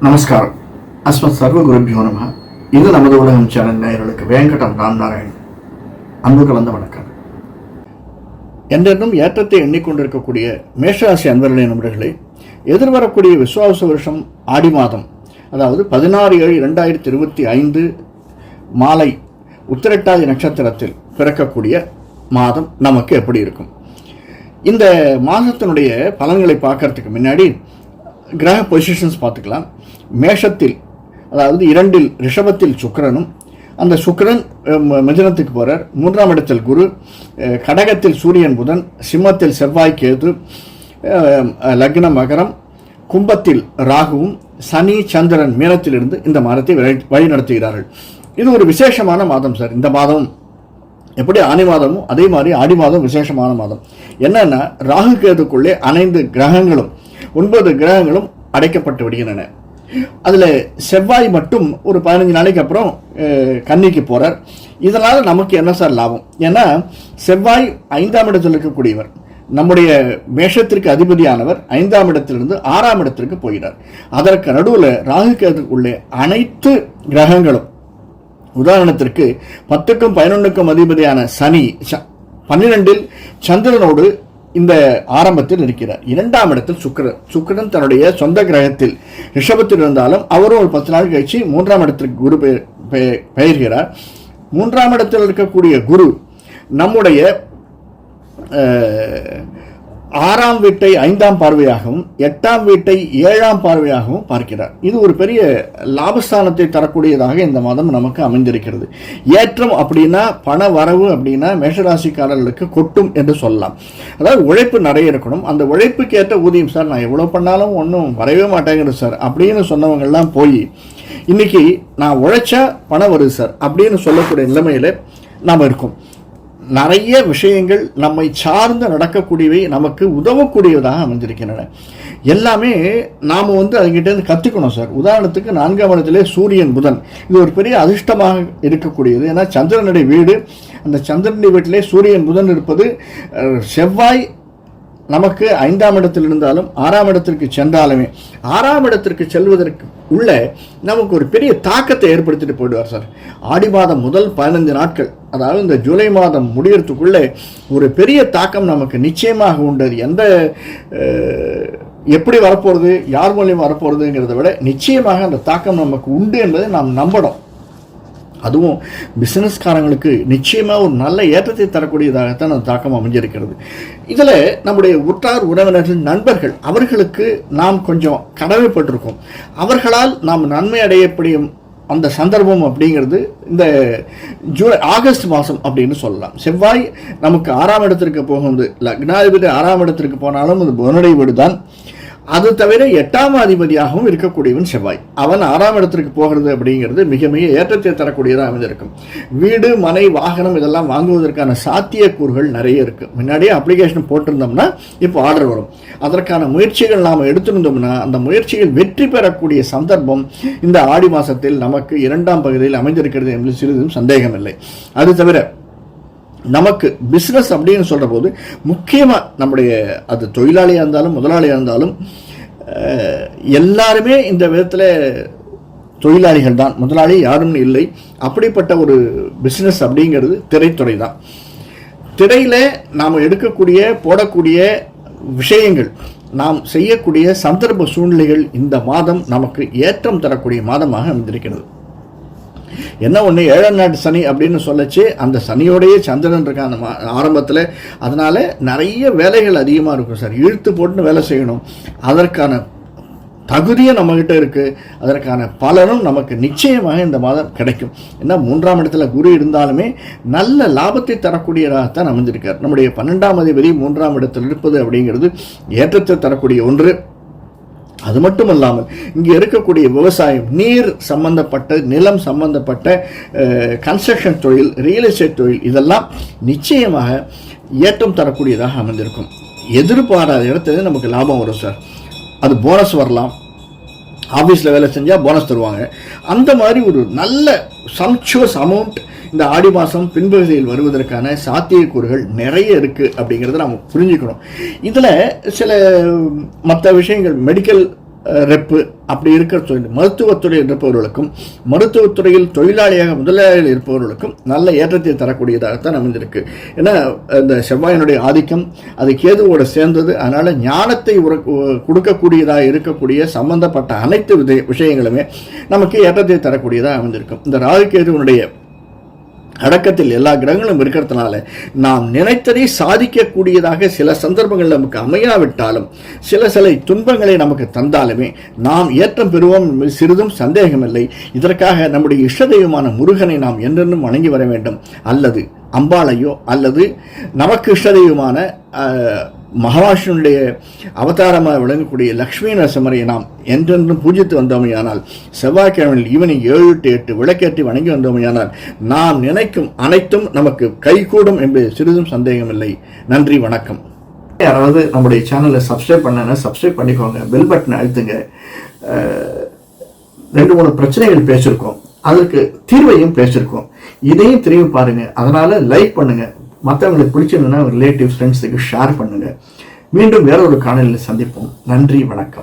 நமஸ்காரம். அஸ்மத் சர்வ குருபியோ நம. இது நமது உலகம் சேனல் நேயர்களுக்கு வேங்கடம் ராம்நாராயண் அன்பு கலந்த வணக்கம். என்றென்றும் ஏற்றத்தை எண்ணிக்கொண்டிருக்கக்கூடிய மேஷராசி அன்பர்களே, நண்பர்களே, எதிர்வரக்கூடிய விஸ்வாவச வருஷம் ஆடி மாதம், அதாவது 16/7/2025 மாலை உத்திரட்டாதி நட்சத்திரத்தில் பிறக்கக்கூடிய மாதம் நமக்கு எப்படி இருக்கும்? இந்த மாதத்தினுடைய பலன்களை பார்க்கறதுக்கு முன்னாடி கிரக பொசிஷன்ஸ் பார்த்துக்கலாம். மேஷத்தில், அதாவது 2 ரிஷபத்தில் சுக்கிரனும், அந்த சுக்கிரன் மிதுனத்துக்கு போகிறார். 3ஆம் இடத்தில் குரு, கடகத்தில் சூரியன் புதன், சிம்மத்தில் செவ்வாய் கேது, லக்ன மகரம், கும்பத்தில் ராகுவும், சனி சந்திரன் மீனத்திலிருந்து இந்த மாதத்தை வழி நடத்துகிறார்கள். இது ஒரு விசேஷமான மாதம் சார். இந்த மாதம் எப்படி ஆனி மாதமும் அதே மாதிரி ஆடி மாதம் விசேஷமான மாதம். என்னன்னா, ராகு கேதுக்குள்ளே அனைத்து கிரகங்களும் 9 கிரகங்களும் அடைக்கப்பட்டு விடுகின்றன. அதில் செவ்வாய் மட்டும் ஒரு 15 நாளைக்கு அப்புறம் கன்னிக்கு போகிறார். இதனால் நமக்கு என்ன சார் லாபம்? ஏன்னா செவ்வாய் 5ஆம் இடத்தில் இருக்கக்கூடியவர், நம்முடைய மேஷத்திற்கு அதிபதியானவர் 5ஆம் இடத்திலிருந்து 6ஆம் இடத்திற்கு போகிறார். அதற்கு நடுவில் ராகு கேதுக்குள்ளே அனைத்து கிரகங்களும், உதாரணத்திற்கு 10க்கும் 11க்கும் அதிபதியான சனி 12இல் சந்திரனோடு இந்த ஆரம்பத்தில் இருக்கிறார். 2ஆம் இடத்தில் சுக்கிரன் தன்னுடைய சொந்த கிரகத்தில் ரிஷபத்தில் இருந்தாலும் அவரும் ஒரு 10 நாள் கழிச்சு 3ஆம் இடத்திற்கு குரு பெயர்கிறார். 3ஆம் இடத்தில் இருக்கக்கூடிய குரு நம்முடைய 6ஆம் வீட்டை 5ஆம் பார்வையாகவும் 8ஆம் வீட்டை 7ஆம் பார்வையாகவும் பார்க்கிறார். இது ஒரு பெரிய லாபஸ்தானத்தை தரக்கூடியதாக இந்த மாதம் நமக்கு அமைந்திருக்கிறது. ஏற்றம் அப்படின்னா, பண வரவு அப்படின்னா மேஷராசிக்காரர்களுக்கு கொட்டும் என்று சொல்லலாம். அதாவது உழைப்பு நிறைய இருக்கணும். அந்த உழைப்புக்கு ஏற்ற ஊதியம் சார், நான் எவ்வளோ பண்ணாலும் ஒன்றும் வரவே மாட்டேங்கிறது சார் அப்படின்னு சொன்னவங்கெல்லாம் போய் இன்னைக்கு நான் உழைச்சா பணம் வருது சார் அப்படின்னு சொல்லக்கூடிய நிலைமையில நாம் இருக்கோம். நிறைய விஷயங்கள் நம்மை சார்ந்து நடக்கக்கூடியவை நமக்கு உதவக்கூடியதாக அமைஞ்சிருக்கின்றன. எல்லாமே நாம் அதுகிட்டேருந்து கற்றுக்கணும் சார். உதாரணத்துக்கு 4ஆம் இடத்திலே சூரியன் புதன், இது ஒரு பெரிய அதிர்ஷ்டமாக இருக்கக்கூடியது. ஏன்னா சந்திரனுடைய வீடு, அந்த சந்திரனுடைய வீட்டிலே சூரியன் புதன் இருப்பது, செவ்வாய் நமக்கு 5ஆம் இடத்தில் இருந்தாலும் 6ஆம் இடத்திற்கு சென்றாலுமே 6ஆம் இடத்திற்கு செல்வதற்கு உள்ள நமக்கு ஒரு பெரிய தாக்கத்தை ஏற்படுத்திட்டு போயிடுவார் சார். ஆடி மாதம் முதல் 15 நாட்கள், அதாவது இந்த ஜூலை மாதம் முடியறதுக்குள்ளே ஒரு பெரிய தாக்கம் நமக்கு நிச்சயமாக உண்டு. எந்த எப்படி வரப்போகிறது, யார் மூலியம் வரப்போகிறதுங்கிறத விட நிச்சயமாக அந்த தாக்கம் நமக்கு உண்டு என்பதை நாம் நம்பணும். அதுவும் பிஸ்னஸ்காரங்களுக்கு நிச்சயமாக ஒரு நல்ல ஏற்றத்தை தரக்கூடியதாகத்தான் அந்த தாக்கம் அமைஞ்சிருக்கிறது. இதில் நம்முடைய உற்றார் உறவினர்கள், நண்பர்கள், அவர்களுக்கு நாம் கொஞ்சம் கடமைப்பட்டிருக்கோம். அவர்களால் நாம் நன்மை அடையக்கூடிய அந்த சந்தர்ப்பம் அப்படிங்கிறது இந்த ஆகஸ்ட் மாதம் அப்படின்னு சொல்லலாம். செவ்வாய் நமக்கு 6ஆம் இடத்திற்கு போகும்போது, லக்னாதிபதி 6ஆம் இடத்திற்கு போனாலும் அது புதனுடைய வீடு தான். அது தவிர 8ஆம் அதிபதியாகவும் இருக்கக்கூடியவன் செவ்வாய். அவன் 6ஆம் இடத்திற்கு போகிறது அப்படிங்கிறது மிக மிக ஏற்றத்தை தரக்கூடியதாக அமைந்திருக்கும். வீடு, மனை, வாகனம் இதெல்லாம் வாங்குவதற்கான சாத்தியக்கூறுகள் நிறைய இருக்குது. முன்னாடியே அப்ளிகேஷன் போட்டிருந்தோம்னா இப்போ ஆர்டர் வரும். அதற்கான முயற்சிகள் நாம் எடுத்திருந்தோம்னா அந்த முயற்சிகள் வெற்றி பெறக்கூடிய சந்தர்ப்பம் இந்த ஆடி மாதத்தில் நமக்கு 2ஆம் பகுதியில் அமைந்திருக்கிறது என்பது சிறிதும் சந்தேகமில்லை. அது தவிர நமக்கு பிஸ்னஸ் அப்படின்னு சொல்கிற போது முக்கியமாக நம்முடைய அது தொழிலாளியாக இருந்தாலும் முதலாளியாக இருந்தாலும் எல்லாருமே இந்த விதத்தில் தொழிலாளிகள் தான், முதலாளி யாரும் இல்லை. அப்படிப்பட்ட ஒரு பிஸ்னஸ் அப்படிங்கிறது திரைத்துறை தான். திரையில் நாம் எடுக்கக்கூடிய போடக்கூடிய விஷயங்கள், நாம் செய்யக்கூடிய சந்தர்ப்ப சூழ்நிலைகள் இந்த மாதம் நமக்கு ஏற்றம் தரக்கூடிய மாதமாக அமைந்திருக்கிறது. என்ன ஒன்று, 7ஆம் நாட்டு சனி அப்படின்னு சொல்லச்சு, அந்த சனியோடைய சந்திரன் இருக்கான ஆரம்பத்தில். அதனால நிறைய வேலைகள் அதிகமாக இருக்கும் சார். இழுத்து போட்டுன்னு வேலை செய்யணும். அதற்கான தகுதியும் நம்மகிட்ட இருக்குது. அதற்கான பலனும் நமக்கு நிச்சயமாக இந்த மாதம் கிடைக்கும். ஏன்னா 3ஆம் இடத்துல குரு இருந்தாலுமே நல்ல லாபத்தை தரக்கூடியதாகத்தான் அமைஞ்சிருக்கார். நம்முடைய 12ஆம் அதிபதி 3ஆம் இடத்தில் இருப்பது அப்படிங்கிறது ஏற்றத்தை தரக்கூடிய ஒன்று. அது மட்டும் இல்லாமல் இங்கே இருக்கக்கூடிய விவசாயம், நீர் சம்பந்தப்பட்ட, நிலம் சம்பந்தப்பட்ட கன்ஸ்ட்ரக்ஷன் தொழில், ரியல் எஸ்டேட் தொழில், இதெல்லாம் நிச்சயமாக ஏற்றம் தரக்கூடியதாக அமைந்திருக்கும். எதிர்பாராத இடத்துல நமக்கு லாபம் வரும் சார். அது போனஸ் வரலாம். ஆஃபீஸில் வேலை செஞ்சால் போனஸ் தருவாங்க. அந்த மாதிரி ஒரு நல்ல சம்ச்சுவஸ் அமௌண்ட் இந்த ஆடி மாதம் பின்பகுதியில் வருவதற்கான சாத்தியக்கூறுகள் நிறைய இருக்குது அப்படிங்கிறத நம்ம புரிஞ்சுக்கணும். இதில் சில மற்ற விஷயங்கள், மெடிக்கல் ரெப்பு அப்படி இருக்கிற மருத்துவத்துறையில் இருப்பவர்களுக்கும் மருத்துவத்துறையில் தொழிலாளியாக முதலாளிகள் இருப்பவர்களுக்கும் நல்ல ஏற்றத்தை தரக்கூடியதாகத்தான் அமைந்திருக்கு. ஏன்னா இந்த செவ்வாயினுடைய ஆதிக்கம் அது கேதுவோட சேர்ந்தது. அதனால ஞானத்தை கொடுக்கக்கூடியதாக இருக்கக்கூடிய சம்பந்தப்பட்ட அனைத்து விஷயங்களுமே நமக்கு ஏற்றத்தை தரக்கூடியதாக அமைந்திருக்கும். இந்த ராகு கேதுவனுடைய அடக்கத்தில் எல்லா கிரகங்களும் இருக்கிறதுனால நாம் நினைத்ததை சாதிக்கக்கூடியதாக சில சந்தர்ப்பங்கள் நமக்கு அமையாவிட்டாலும் சில துன்பங்களை நமக்கு தந்தாலுமே நாம் ஏற்றம் பெறுவோம் சிறிதும் சந்தேகமில்லை. இதற்காக நம்முடைய இஷ்ட தெய்வமான முருகனை நாம் என்றென்றும் வணங்கி வர வேண்டும். அல்லது அம்பாளையோ அல்லது நமக்கு இஷ்ட தெய்வமான மகாவிஷ்ணுடைய அவதாரமாக விளங்கக்கூடிய லக்ஷ்மி நரசிம்மரை நாம் என்றென்றும் பூஜித்து வந்தோமையானால், செவ்வாய்க்கிழமையில் ஈவினிங் 7 to 8 விளக்கேற்றி வணங்கி வந்தோமையானால் நாம் நினைக்கும் அனைத்தும் நமக்கு கைகூடும் என்பது சிறிதும் சந்தேகமில்லை. நன்றி, வணக்கம். யாராவது நம்முடைய சேனலை சப்ஸ்கிரைப் பண்ணனா சப்ஸ்கிரைப் பண்ணிக்கோங்க, பெல் பட்டனை அழுத்துங்க. 2-3 பிரச்சனைகள் பேசியிருக்கோம், அதற்கு தீர்வையும் பேசியிருக்கோம். இதையும் திரும்பி பாருங்க. அதனால லைக் பண்ணுங்க, மற்றவங்களுக்கு பிடிச்சிருந்தா ரிலேட்டிவ்ஸ் ஃப்ரெண்ட்ஸுக்கு ஷேர் பண்ணுங்க. மீண்டும் வேற ஒரு காணொளியில் சந்திப்போம். நன்றி, வணக்கம்.